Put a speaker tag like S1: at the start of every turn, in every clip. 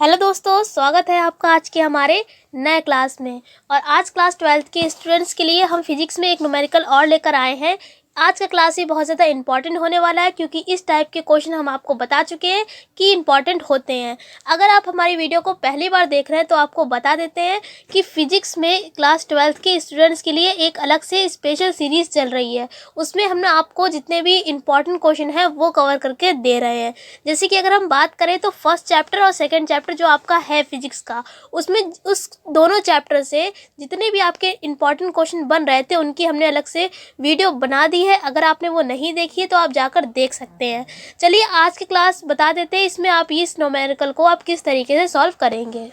S1: Hello दोस्तों, स्वागत है आपका आज के हमारे नए क्लास में। और आज क्लास 12th के स्टूडेंट्स के लिए हम फिजिक्स में एक न्यूमेरिकल और लेकर आए हैं। आज का क्लास ही बहुत ज़्यादा इंपॉर्टेंट होने वाला है, क्योंकि इस टाइप के क्वेश्चन हम आपको बता चुके हैं कि इंपॉर्टेंट होते हैं। अगर आप हमारी वीडियो को पहली बार देख रहे हैं तो आपको बता देते हैं कि फिजिक्स में क्लास 12th के स्टूडेंट्स के लिए एक अलग से स्पेशल सीरीज़ चल रही है। उसमें हमने आपको जितने भी इंपॉर्टेंट क्वेश्चन हैं वो कवर करके दे रहे हैं। जैसे कि अगर हम बात करें तो फर्स्ट चैप्टर और सेकेंड चैप्टर जो आपका है फिजिक्स का, उसमें उस दोनों चैप्टर से जितने भी आपके इंपॉर्टेंट क्वेश्चन बन रहे थे उनकी हमने अलग से वीडियो बना दी है। अगर आपने वो नहीं देखी है तो आप जाकर देख सकते हैं। चलिए आज की क्लास बता देते हैं, इसमें आप इस न्यूमेरिकल को आप किस तरीके से सॉल्व करेंगे।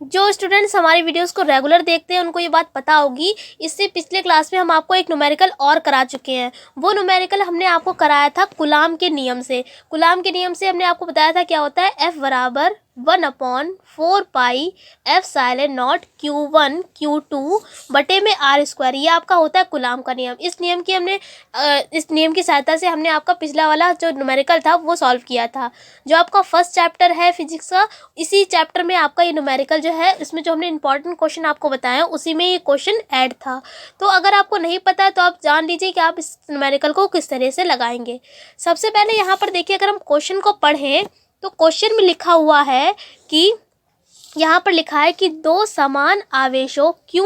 S1: जो स्टूडेंट्स हमारी वीडियोस को रेगुलर देखते हैं उनको ये बात पता होगी, इससे पिछले क्लास में हम आपको एक न्यूमेरिकल और करा चुके हैं। वो न्यूमेरिकल हमने आपको कराया था कुलाम के नियम से। कुलाम के नियम से हमने आपको बताया था क्या होता है, F बराबर 1/4 pi epsilon not Q1 Q2 बटे में R²। ये आपका होता है कुलाम का नियम। इस नियम की सहायता से हमने आपका पिछला वाला जो न्यूमेरिकल था वो सॉल्व किया था। जो आपका फर्स्ट चैप्टर है फिजिक्स का, इसी चैप्टर में आपका ये न्यूमेरिकल जो है, इसमें जो हमने इंपॉर्टेंट क्वेश्चन आपको बताया उसी में ये क्वेश्चन ऐड था। तो अगर आपको नहीं पता है तो आप जान लीजिए कि आप इस न्यूमेरिकल को किस तरह से लगाएंगे। सबसे पहले यहाँ पर देखिए, अगर हम क्वेश्चन को पढ़ें तो क्वेश्चन में लिखा हुआ है कि यहाँ पर लिखा है कि दो समान आवेशों Q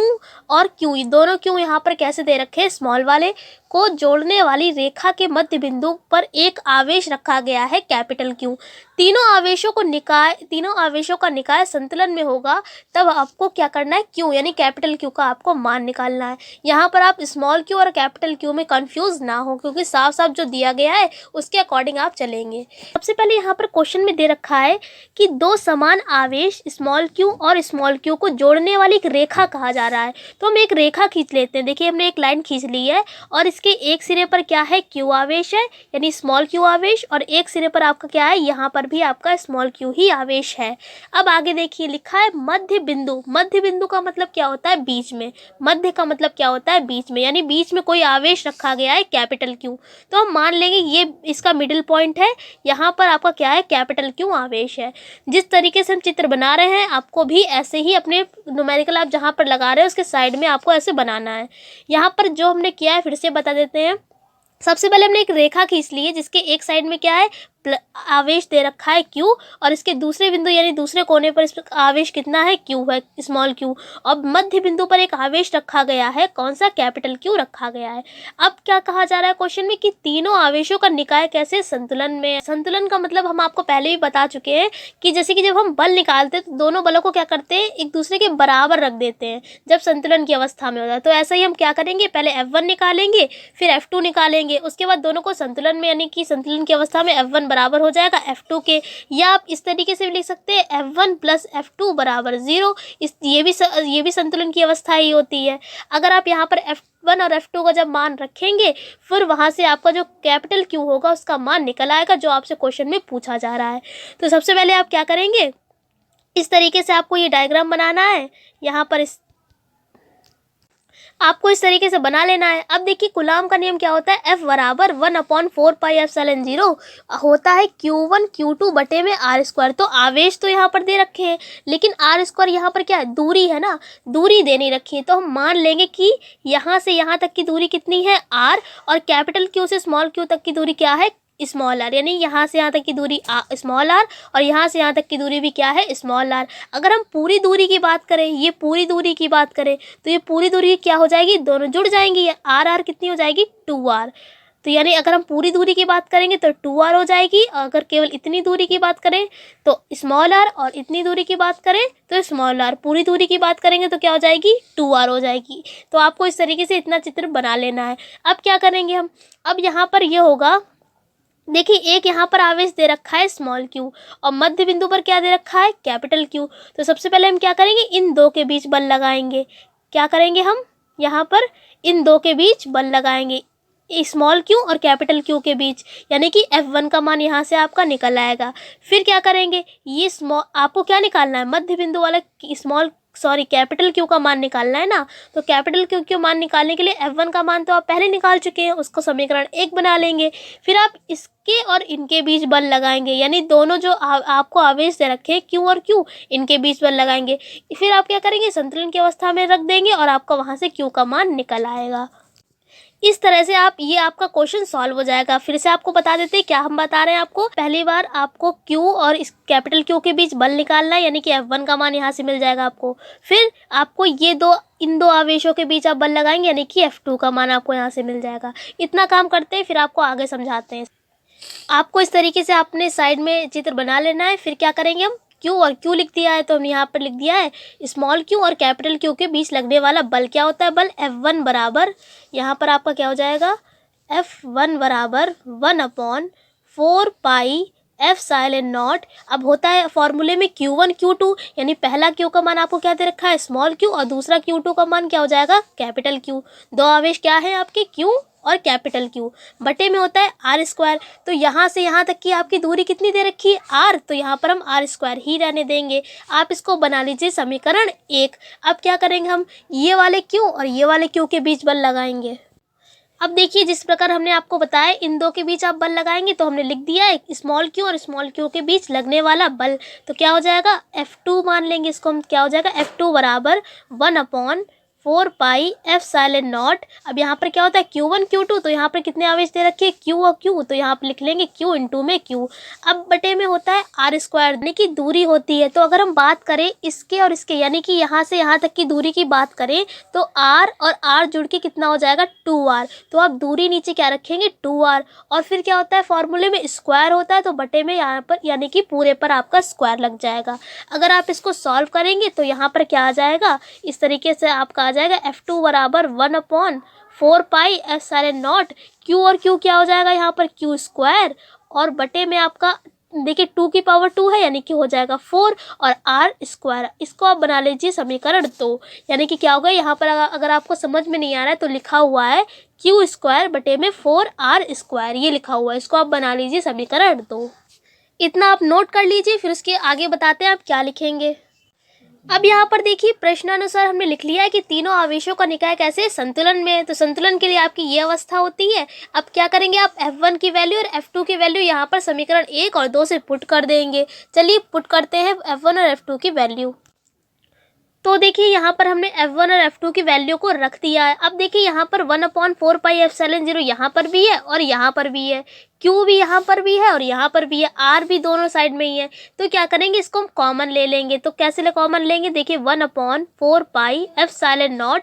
S1: और Q, दोनों Q यहाँ पर कैसे दे रखे हैं, स्मॉल वाले को जोड़ने वाली रेखा के मध्य बिंदु पर एक आवेश रखा गया है कैपिटल Q। तीनों आवेशों का निकाय संतुलन में होगा, तब आपको क्या करना है, Q यानी कैपिटल Q का आपको मान निकालना है। यहाँ पर आप स्मॉल q और कैपिटल Q में कंफ्यूज ना हो, क्योंकि साफ साफ जो दिया गया है उसके अकॉर्डिंग आप चलेंगे। सबसे पहले यहाँ पर क्वेश्चन में दे रखा है कि दो समान आवेश स्मॉल q और स्मॉल q को जोड़ने वाली एक रेखा कहा जा रहा है। तो हम एक रेखा खींच लेते हैं। देखिए हमने एक लाइन खींच ली है और इसके एक सिरे पर क्या है, Q आवेश है यानी स्मॉल q आवेश, और एक सिरे पर आपका क्या है, यहाँ पर भी आपका स्मॉल q ही आवेश है। अब आगे देखिए लिखा है मध्य बिंदु। मध्य बिंदु का मतलब क्या होता है, बीच में। मध्य का मतलब क्या होता है, बीच में, यानी बीच में कोई आवेश रखा गया है कैपिटल Q। तो हम मान लेंगे ये इसका मिडिल पॉइंट है, यहाँ पर आपका क्या है, कैपिटल Q आवेश है। जिस तरीके से हम चित्र बना रहे हैं आपको भी ऐसे ही अपने न्यूमेरिकल आप जहाँ पर लगा रहे हैं उसके साइड में आपको ऐसे बनाना है। यहाँ पर जो हमने किया है फिर से बता देते हैं। सबसे पहले हमने एक रेखा खींच ली है जिसके एक साइड में क्या है, आवेश दे रखा है Q, और इसके दूसरे बिंदु यानी दूसरे कोने पर इस आवेश कितना है, Q है, स्मॉल q। अब मध्य बिंदु पर एक आवेश रखा गया है, कौन सा, कैपिटल Q रखा गया है। अब क्या कहा जा रहा है क्वेश्चन में कि तीनों आवेशों का निकाय कैसे, संतुलन में। संतुलन का मतलब हम आपको पहले भी बता चुके हैं कि जैसे कि जब हम बल निकालते हैं तो दोनों बलों को क्या करते हैं, एक दूसरे के बराबर रख देते हैं जब संतुलन की अवस्था में होता है। तो ऐसा ही हम क्या करेंगे, पहले F1 निकालेंगे फिर F2 निकालेंगे, उसके बाद दोनों को संतुलन में यानी कि संतुलन की अवस्था में F1 बराबर हो जाएगा F2 के। या आप इस तरीके से भी लिख सकते हैं F1 प्लस F2 बराबर 0। ये भी संतुलन की अवस्था ही होती है। अगर आप यहाँ पर F1 और F2 का जब मान रखेंगे फिर वहाँ से आपका जो कैपिटल Q होगा उसका मान निकल आएगा, जो आपसे क्वेश्चन में पूछा जा रहा है। तो सबसे पहले आप क्या करेंगे, इस तरीके से आपको ये डायग्राम बनाना है। यहाँ पर आपको इस तरीके से बना लेना है। अब देखिए कुलाम का नियम क्या होता है, F बराबर 1/4 पाई एप्सिलॉन 0 होता है Q1 Q2 बटे में R²। तो आवेश तो यहाँ पर दे रखे हैं, लेकिन R² यहाँ पर क्या है, दूरी है ना, दूरी देनी रखी है। तो हम मान लेंगे कि यहाँ से यहाँ तक की दूरी कितनी है, R, और कैपिटल Q से स्मॉल q तक की दूरी क्या है, स्मॉल r, यानी यहाँ से यहाँ तक की दूरी स्मॉल r और यहाँ से यहाँ तक की दूरी भी क्या है, स्मॉल r। अगर हम पूरी दूरी की बात करें, ये पूरी दूरी की बात करें तो ये पूरी दूरी क्या हो जाएगी, दोनों जुड़ जाएंगी। r कितनी हो जाएगी, 2r। तो यानी अगर हम पूरी दूरी की बात करेंगे तो 2r हो जाएगी, अगर केवल इतनी दूरी की बात करें तो स्मॉल r, और इतनी दूरी की बात करें तो स्मॉल r। पूरी दूरी की बात करेंगे तो क्या हो जाएगी, 2r हो जाएगी। तो आपको इस तरीके से इतना चित्र बना लेना है। अब क्या करेंगे हम, अब यहाँ पर ये होगा, देखिए एक यहाँ पर आवेश दे रखा है स्मॉल q और मध्य बिंदु पर क्या दे रखा है, कैपिटल Q। तो सबसे पहले हम क्या करेंगे, इन दो के बीच बल लगाएंगे। क्या करेंगे हम, यहाँ पर इन दो के बीच बल लगाएंगे, स्मॉल q और कैपिटल Q के बीच, यानी कि F1 का मान यहाँ से आपका निकल आएगा। फिर क्या करेंगे, ये आपको क्या निकालना है, मध्य बिंदु वाला सॉरी कैपिटल क्यू का मान निकालना है ना, तो कैपिटल क्यू का मान निकालने के लिए F1 का मान तो आप पहले निकाल चुके हैं, उसको समीकरण 1 बना लेंगे। फिर आप इसके और इनके बीच बल लगाएंगे, यानी दोनों जो आपको आवेश दे रखे हैं Q और Q, इनके बीच बल लगाएंगे। फिर आप क्या करेंगे, संतुलन की अवस्था में रख देंगे और आपका वहाँ से Q का मान निकल आएगा। इस तरह से ये आपका क्वेश्चन सॉल्व हो जाएगा। फिर से आपको बता देते हैं क्या हम बता रहे हैं आपको। पहली बार आपको Q और इस कैपिटल Q के बीच बल निकालना है, यानी कि F1 का मान यहाँ से मिल जाएगा आपको। फिर आपको इन दो आवेशों के बीच आप बल लगाएंगे, यानी कि F2 का मान आपको यहाँ से मिल जाएगा। इतना काम करते हैं, फिर आपको आगे समझाते हैं। आपको इस तरीके से अपने साइड में चित्र बना लेना है। फिर क्या करेंगे, हम Q और Q लिख दिया है, तो हम यहाँ पर लिख दिया है स्मॉल q और कैपिटल Q के बीच लगने वाला बल क्या होता है, बल F1 बराबर, यहाँ पर आपका क्या हो जाएगा, F1 बराबर 1/4 पाई एप्सिलॉन नॉट। अब होता है फॉर्मूले में Q1 Q2, यानी पहला Q का मान आपको क्या दे रखा है, स्मॉल q, और दूसरा Q2 का मान क्या हो जाएगा, कैपिटल Q। दो आवेश क्या है आपके, Q और कैपिटल Q, बटे में होता है R²। तो यहाँ से यहाँ तक की आपकी दूरी कितनी दे रखी है, R, तो यहाँ पर हम R² ही रहने देंगे। आप इसको बना लीजिए समीकरण 1। अब क्या करेंगे, हम ये वाले Q और ये वाले Q के बीच बल लगाएंगे। अब देखिए, जिस प्रकार हमने आपको बताया इन दो के बीच आप बल लगाएंगे, तो हमने लिख दिया है स्मॉल q और स्मॉल q के बीच लगने वाला बल, तो क्या हो जाएगा, F2 मान लेंगे इसको हम, क्या हो जाएगा, F2 बराबर 1/4 पाई एप्सिलॉन नॉट। अब यहाँ पर क्या होता है Q1 Q2, तो यहाँ पर कितने आवेश दे रखे हैं, Q और Q, तो यहाँ पर लिख लेंगे Q इंटू में Q। अब बटे में होता है R², यानी कि दूरी होती है। तो अगर हम बात करें इसके और इसके, यानी कि यहाँ से यहाँ तक की दूरी की बात करें, तो R और R जुड़ के कितना हो जाएगा, 2R। तो आप दूरी नीचे क्या रखेंगे, 2R, और फिर क्या होता है फॉर्मूले में स्क्वायर होता है, तो बटे में यहाँ पर यानी कि पूरे पर आपका स्क्वायर लग जाएगा। अगर आप इसको सॉल्व करेंगे तो यहाँ पर क्या आ जाएगा, इस तरीके से आपका जाएगा F2 बराबर 1/4 पाई एप्सिलॉन नॉट। Q और Q क्या हो जाएगा यहाँ पर, Q², और बटे में आपका देखिए 2 की पावर 2 है, यानी कि हो जाएगा 4, और R²। इसको आप बना लीजिए समीकरण 2, यानी कि क्या होगा, यहाँ पर अगर आपको समझ में नहीं आ रहा है तो लिखा हुआ है Q² बटे में 4R², ये लिखा हुआ है। इसको आप बना लीजिए समीकरण 2। इतना आप नोट कर लीजिए, फिर उसके आगे बताते हैं आप क्या लिखेंगे। अब यहाँ पर देखिए, प्रश्नानुसार हमने लिख लिया है कि तीनों आवेशों का निकाय कैसे, संतुलन में है। तो संतुलन के लिए आपकी ये अवस्था होती है। अब क्या करेंगे, आप F1 की वैल्यू और F2 की वैल्यू यहाँ पर समीकरण 1 और 2 से पुट कर देंगे। चलिए पुट करते हैं F1 और F2 की वैल्यू। तो देखिए यहाँ पर हमने F1 और F2 की वैल्यू को रख दिया है। अब देखिए यहाँ पर 1/4 पाई एप्सिलॉन 0 यहाँ पर भी है और यहाँ पर भी है, Q भी यहाँ पर भी है और यहाँ पर भी है, R भी दोनों साइड में ही है। तो क्या करेंगे, इसको हम कॉमन ले लेंगे। तो कैसे कॉमन लेंगे, देखिए 1/4 पाई एप्सिलॉन नॉट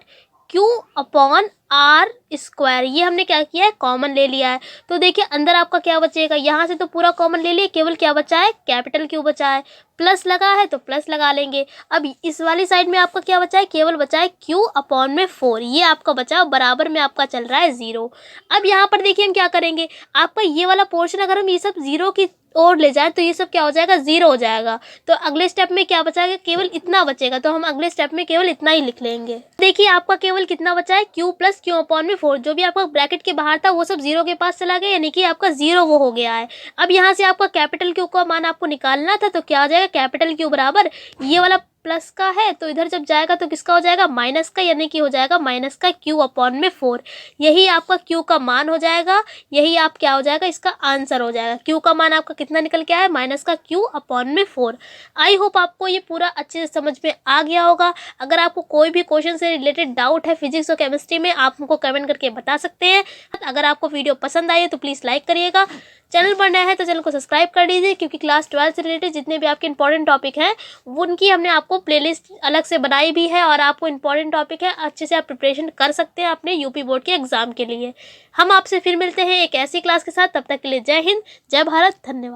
S1: Q/R², ये हमने क्या किया है, कॉमन ले लिया है। तो देखिए अंदर आपका क्या बचेगा, यहाँ से तो पूरा कॉमन ले लिया, केवल क्या बचा है, कैपिटल Q बचा है। प्लस लगा है तो प्लस लगा लेंगे। अब इस वाली साइड में आपका क्या बचा है, केवल बचा है Q/4, ये आपका बचा है, बराबर में आपका चल रहा है 0। अब यहाँ पर देखिए हम क्या करेंगे, आपका ये वाला पोर्शन अगर हम ये सब 0 की और ले जाए तो ये सब क्या हो जाएगा, 0 हो जाएगा। तो अगले स्टेप में क्या बचाएगा, केवल इतना बचेगा। तो हम अगले स्टेप में केवल इतना ही लिख लेंगे। देखिए आपका केवल कितना बचा है, Q + Q/4, जो भी आपका ब्रैकेट के बाहर था वो सब 0 के पास चला गया, यानी कि आपका 0 वो हो गया है। अब यहाँ से आपका कैपिटल Q का मान आपको निकालना था, तो क्या आ जाएगा, कैपिटल Q बराबर ये वाला प्लस का है, तो इधर जब जाएगा तो किसका हो जाएगा, माइनस का, यानी कि हो जाएगा माइनस का Q/4। यही आपका Q का मान हो जाएगा, यही आप क्या हो जाएगा, इसका आंसर हो जाएगा। Q का मान आपका कितना निकल के आया, माइनस का Q/4। आई होप आपको ये पूरा अच्छे से समझ में आ गया होगा। अगर आपको कोई भी क्वेश्चन से रिलेटेड डाउट है फिजिक्स और केमिस्ट्री में, आप हमको कमेंट करके बता सकते हैं। अगर आपको वीडियो पसंद आई है तो प्लीज़ लाइक करिएगा। चैनल पर नया है तो चैनल को सब्सक्राइब कर लीजिए, क्योंकि क्लास 12 से रिलेटेड जितने भी आपके इंपॉर्टेंट टॉपिक हैं उनकी हमने आपको प्लेलिस्ट अलग से बनाई भी है, और आपको इंपॉर्टेंट टॉपिक है अच्छे से आप प्रिपरेशन कर सकते हैं अपने यूपी बोर्ड के एग्जाम के लिए। हम आपसे फिर मिलते हैं एक ऐसी क्लास के साथ, तब तक के लिए जय हिंद, जय भारत, धन्यवाद।